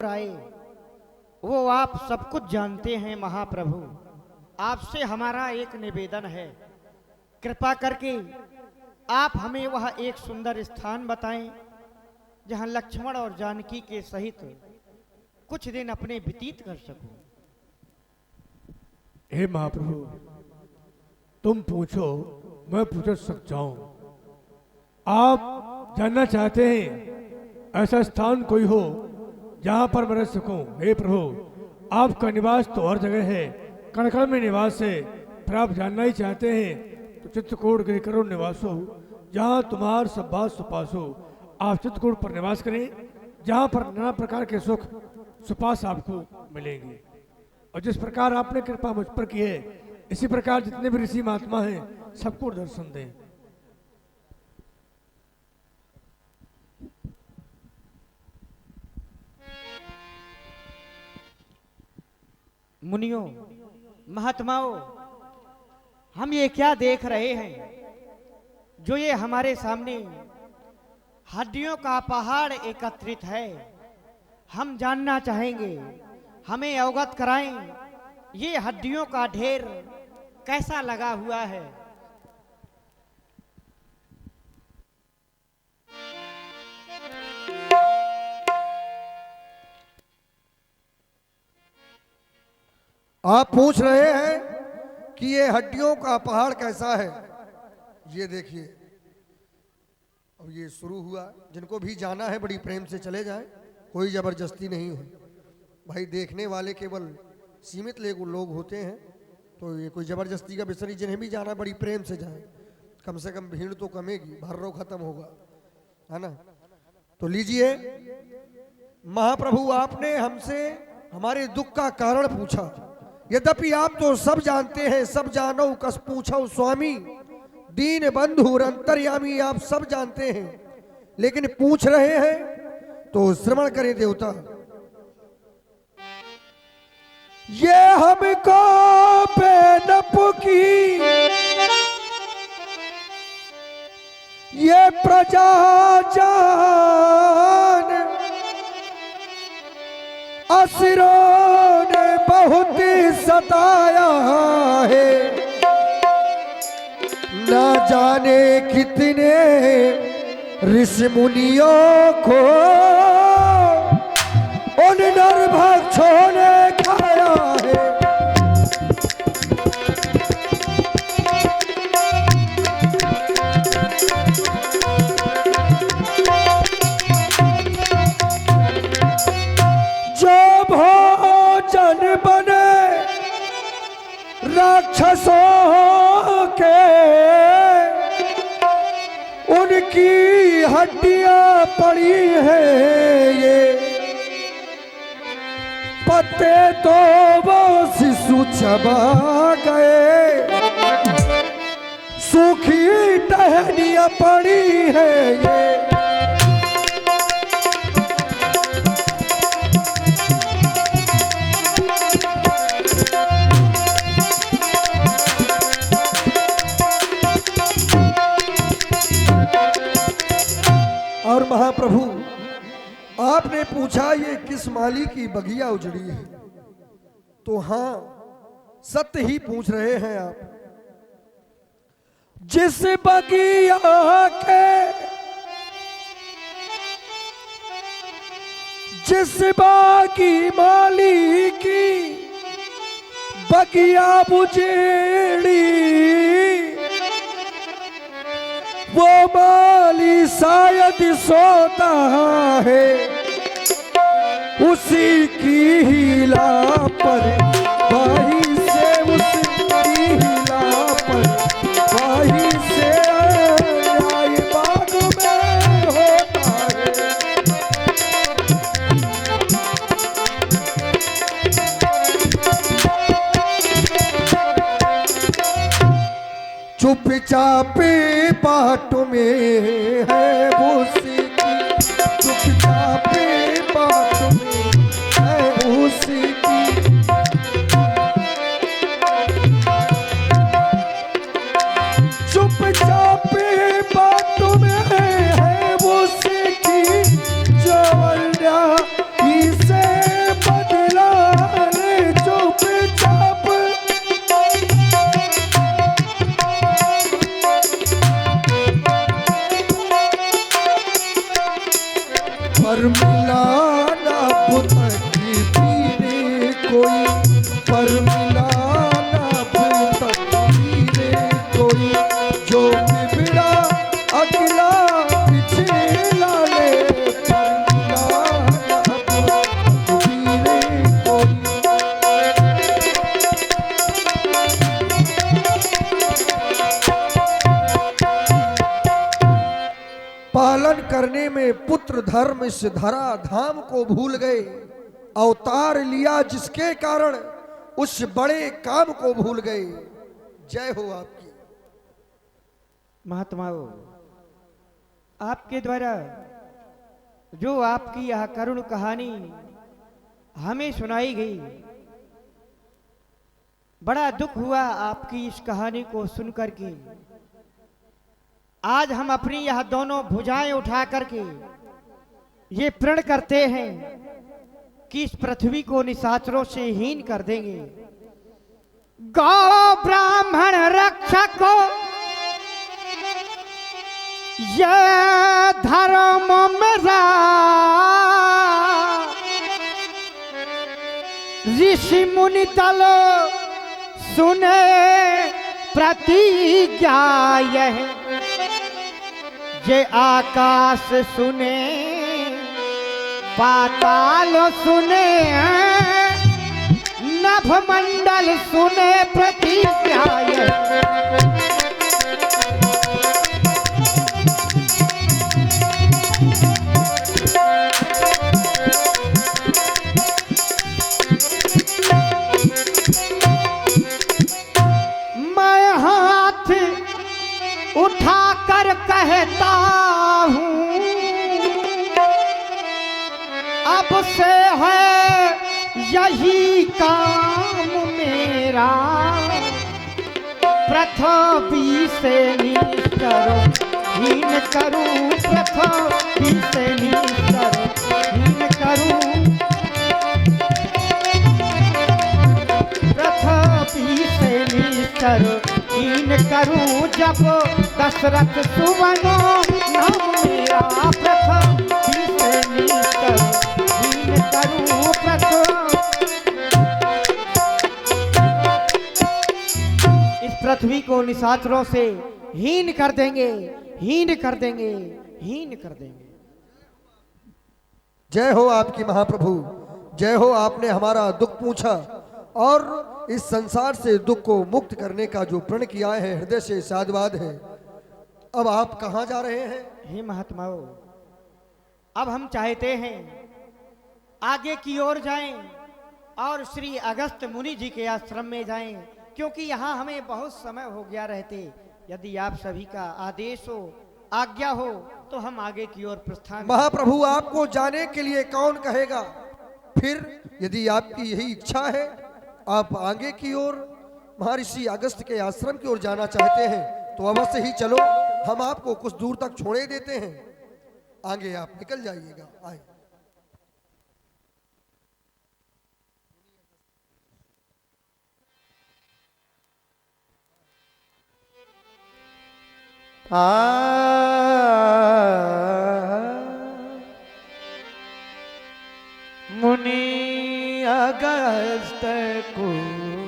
आए वो आप सब कुछ जानते हैं महाप्रभु। आपसे हमारा एक निवेदन है, कृपा करके आप हमें वह एक सुंदर स्थान बताएं जहां लक्ष्मण और जानकी के सहित कुछ दिन अपने व्यतीत कर सकूं। हे महाप्रभु, तुम पूछो, मैं पूछ सकता हूं। आप जानना चाहते हैं ऐसा स्थान कोई हो जहां पर मैं रह सकूं। हे प्रभु, आपका निवास तो हर जगह है, कण कण में निवास है, पर आप जानना ही चाहते हैं तो चित्रकूट गिरि करो निवासो, जहां तुम्हार सब बात सुपासो। आप चित्रकूट पर निवास करें, जहां पर नाना प्रकार के सुख सुपास आपको मिलेंगे। और जिस प्रकार आपने कृपा मुझ पर की है, इसी प्रकार जितने भी ऋषि महात्मा हैं सबको दर्शन दें। मुनियों, महात्माओं, हम ये क्या देख रहे हैं जो ये हमारे सामने हड्डियों का पहाड़ एकत्रित है। हम जानना चाहेंगे, हमें अवगत कराएं ये हड्डियों का ढेर कैसा लगा हुआ है। आप पूछ रहे हैं कि ये हड्डियों का पहाड़ कैसा है। ये देखिए, अब ये शुरू हुआ। जिनको भी जाना है बड़ी प्रेम से चले जाएं, कोई जबरदस्ती नहीं है भाई। देखने वाले केवल सीमित लोग होते हैं, तो ये कोई जबरदस्ती का विषय नहीं। जिन्हें भी जाना बड़ी प्रेम से जाएं, कम से कम भीड़ तो कमेगी, भर्रो खत्म होगा, है ना। तो लीजिए महाप्रभु, आपने हमसे हमारे दुख का कारण पूछा। यद्यपि आप तो सब जानते हैं, सब जानो कस पूछो स्वामी, दीन बंधु अंतर्यामी, आप सब जानते हैं, लेकिन पूछ रहे हैं तो श्रवण करें देवता। ये हमको बेनप की ये प्रजा जान, असुरों ने बहुत सताया है, ना जाने कितने ऋषि मुनियों को उन नरभक्षों ने खाया है। जो भोजन बने राक्षसों के, उनकी हड्डियां पड़ी हैं ये, पत्ते तो वो शिशु चबा गए, सूखी टहनियां पड़ी है ये। और महाप्रभु, आपने पूछा ये किस माली की बगिया उजड़ी है, तो हां, सत्य ही पूछ रहे हैं आप। जिस बगिया के, जिस बागी माली की बगिया उजड़ी, वो माली शायद सोता है, उसी की हिला पर वही से, उसकी हिला पर वही से आए बाग में होता है। चुपचाप बाट में है उसी की, चुपचाप बाट में है उसी की, चुपचाप बाट में है उसी की, जो इसे अब तक पीरे कोई पर मिला ना अब तक पीरे कोई जो बिगड़ा अगला पिछला ले पर मिला ना अब तक पीरे कोई। पालन करने में पुत्र धर्म इस धरा धाम को भूल गए, अवतार लिया जिसके कारण उस बड़े काम को भूल गए। जय हो आपकी। महात्माओं, आपके द्वारा जो आपकी यह करुण कहानी हमें सुनाई गई, बड़ा दुख हुआ आपकी इस कहानी को सुनकर के। आज हम अपनी यह दोनों भुजाएं उठा करके ये प्रण करते हैं कि इस पृथ्वी को निशाचरों से हीन कर देंगे। गौ ब्राह्मण रक्षको ये धर्म मेरा, ऋषि मुनि दल सुने प्रतिज्ञा यह, ये आकाश सुने पाताल सुने नभमंडल सुने प्रतिज्ञा यह। मैं हाथ उठाकर कहता हूँ अब से है यही काम मेरा, पृथ्वी से नीच करो हीन करूं, पृथ्वी से नीच करो हीन करूं, पृथ्वी से नीच करो हीन करूं। जब दशरथ सुवनो नाम मेरा, पृथ्वी से नीच करो हीन करूं, इस पृथ्वी को निशाचरों से हीन कर देंगे, हीन कर देंगे, हीन कर देंगे। जय हो आपकी महाप्रभु, जय हो। आपने हमारा दुख पूछा और इस संसार से दुख को मुक्त करने का जो प्रण किया है, हृदय से साधुवाद है। अब आप कहाँ जा रहे हैं? हे महात्माओं, अब हम चाहते हैं आगे की ओर जाएं और श्री अगस्त मुनि जी के आश्रम में जाएं, क्योंकि यहाँ हमें बहुत समय हो गया रहते। यदि आप सभी का आदेश हो, आज्ञा हो, तो हम आगे की ओर प्रस्थान। महाप्रभु, आपको जाने के लिए कौन कहेगा? फिर यदि आपकी यही इच्छा है, आप आगे की ओर महर्षि अगस्त के आश्रम की ओर जाना चाहते हैं, तो अवश्य ही चलो। हम आपको कुछ दूर तक छोड़े देते हैं, आगे आप निकल जाइएगा। आए। मुनि अगस्त कुशीत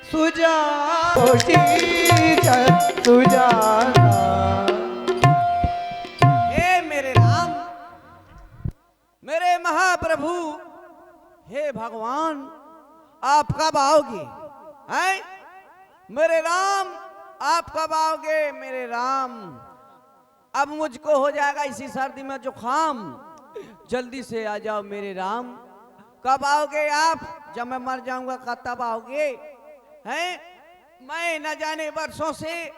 सुजाना। हे मेरे राम, मेरे महाप्रभु, हे भगवान, आप कब आओगे? हैं मेरे राम, आप कब आओगे? मेरे राम, अब मुझको हो जाएगा इसी सर्दी में जुकाम, जल्दी से आ जाओ मेरे राम। कब आओगे आप? जब मैं मर जाऊंगा तब आओगे? हैं मैं न जाने वर्षों से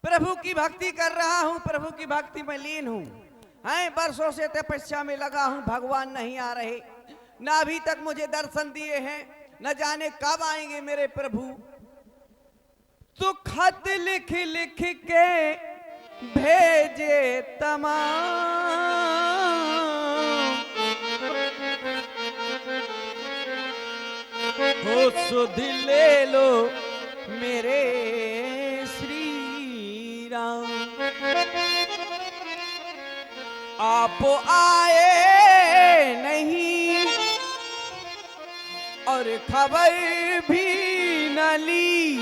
प्रभु की भक्ति कर रहा हूं, प्रभु की भक्ति में लीन हूं। हैं वर्षों से तपस्या में लगा हूं, भगवान नहीं आ रहे, ना अभी तक मुझे दर्शन दिए हैं, न जाने कब आएंगे मेरे प्रभु। तो खत लिख लिख के भेजे तमाम, हो सुध ले लो मेरे श्री राम। आप आए नहीं और खबर भी न ली,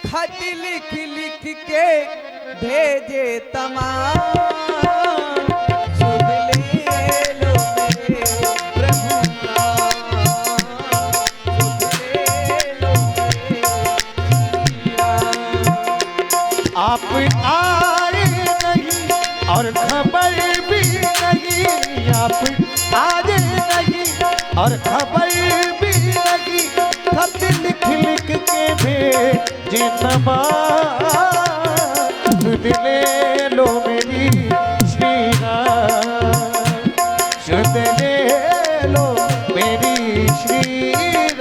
खत लिख लिख के भेजे तमाम, सुध ले लो मेरे प्रभु नाम, सुध ले लो मेरे राम। आप आए नहीं और खबर भी नहीं, आप आए नहीं और खबर भी नहीं, खत लिख लिख के भेजे तमाम, सुध ले लो मेरी श्री राम, सुध ले लो मेरी श्री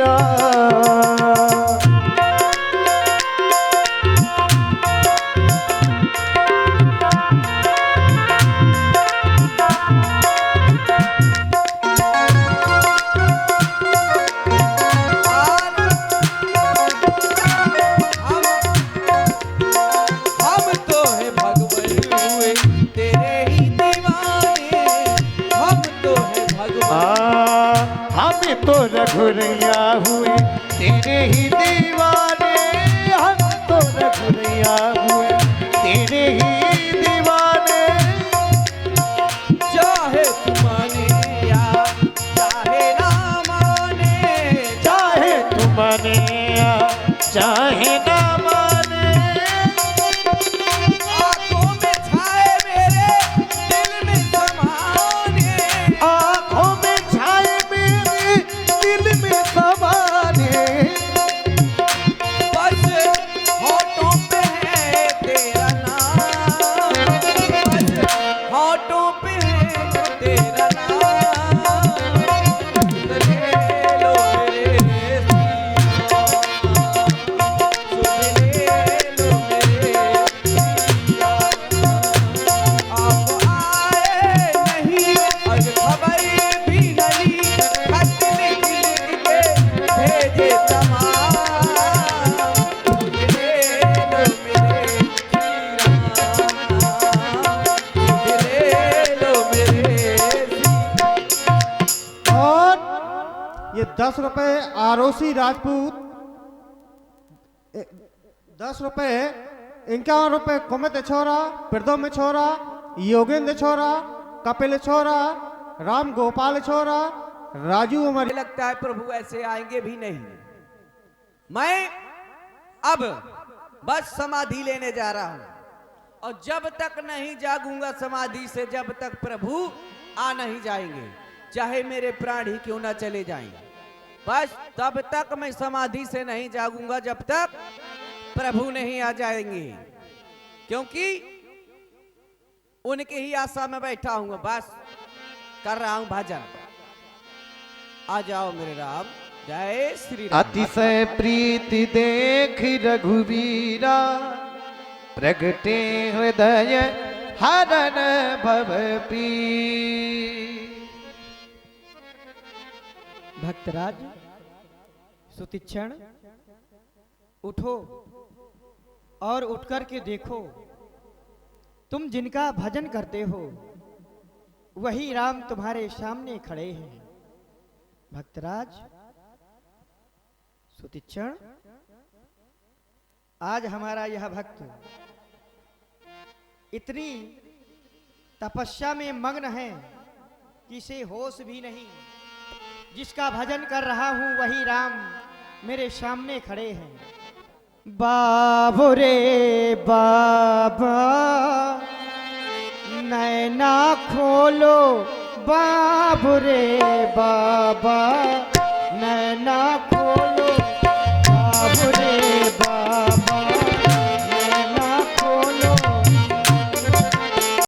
राम। हम तो है भगवान हुए तेरे ही दीवाने, हम तो है भगवान, हम तो रघुरैया हुए तेरे ही दीवाने, हम तो रघुरैया हुए तेरे ही दीवाने, चाहे तू माने या चाहे ना माने, चाहे तू माने या चाहे ना माने, आंखों में छाए मेरे दिल में समाने, आँखों में छाए मेरे दिल में समाने, बस होठों पे है तेरा नाम, बस होठों पे है तेरा नाम, सुध ले लो मेरे सिया, सुध ले लो मेरे सिया। आप आए नहीं और खबर भी न ली, खत लिख लिख के भेजे तमाम, सुध ले लो मेरे सुध ले लो मेरे और ये 10 रुपए आरोसी राजपूत, 10 रुपए, 51 रुपए कुमित छोरा, प्रदोम छोरा, योगेंद्र छोरा, कपिल छोरा, राम गोपाल छोरा, राजू उमर। मुझे लगता है प्रभु ऐसे आएंगे भी नहीं। मैं अब बस समाधि लेने जा रहा हूं और जब तक नहीं जागूंगा समाधि से, जब तक प्रभु आ नहीं जाएंगे, चाहे मेरे प्राण ही क्यों ना चले जाएंगे, बस तब तक मैं समाधि से नहीं जागूंगा जब तक प्रभु नहीं आ जाएंगे, क्योंकि उनकी ही आशा में बैठा हूं, बस कर रहा हूं भजन। आ जाओ मेरे राम, जय श्री राम। अतिशय प्रीति देख रघुवीरा, प्रगटे हृदय हरन भव पी। भक्तराज सुतीक्षण उठो और उठकर के देखो, तुम जिनका भजन करते हो वही राम तुम्हारे सामने खड़े हैं। भक्तराज सुतीक्षण, आज हमारा यह भक्त इतनी तपस्या में मग्न है कि इसे होश भी नहीं। जिसका भजन कर रहा हूं वही राम मेरे सामने खड़े हैं। बाबो रे बाबा नैना खोलो, बाबो रे बाबा नैना खोलो, बाबो रे बाबा